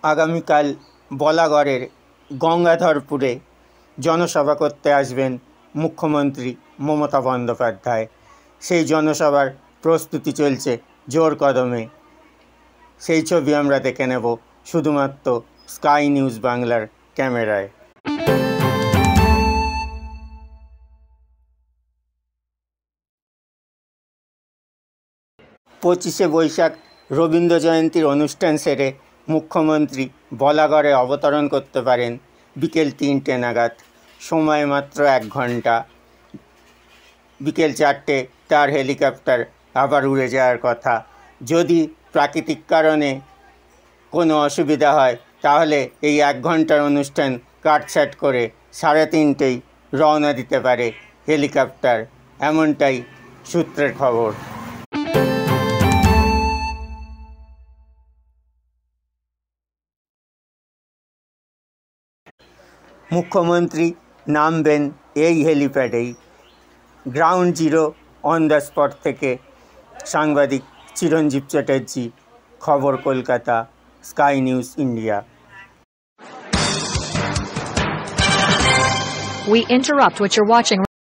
আগামীকাল বলাগড়ের গঙ্গাধরপুরে জনসভা করতে আসবেন মুখ্যমন্ত্রী মমতা বন্দ্যোপাধ্যায়। সেই জনসভার প্রস্তুতি চলছে জোর কদমে। সেই ছবি আমরা দেখে নেব শুধুমাত্র স্কাই নিউজ বাংলার ক্যামেরায়। 25শে বৈশাখ রবীন্দ্র জয়ন্তীর অনুষ্ঠান সেরে মুখ্যমন্ত্রী বলাগড়ে অবতরণ করতে পারেন বিকেল 3টে নাগাদ। সময় মাত্র 1 ঘন্টা। বিকেল 4টে তার হেলিকপ্টার আবার উড়ে যাওয়ার কথা। যদি প্রাকৃতিক কারণে কোনো অসুবিধা হয় তাহলে এই 1 ঘন্টার অনুষ্ঠান কাটছাট করে 3:30টেই রওনা দিতে পারে হেলিকপ্টার, এমনটাই সূত্রের খবর। মুখ্যমন্ত্রী নামবেন এই হেলিপ্যাডেই। Ground zero on the spot থেকে সাংবাদিক চিরঞ্জীব চ্যাটার্জি, খবর Kolkata, Sky News India. We interrupt what you're watching.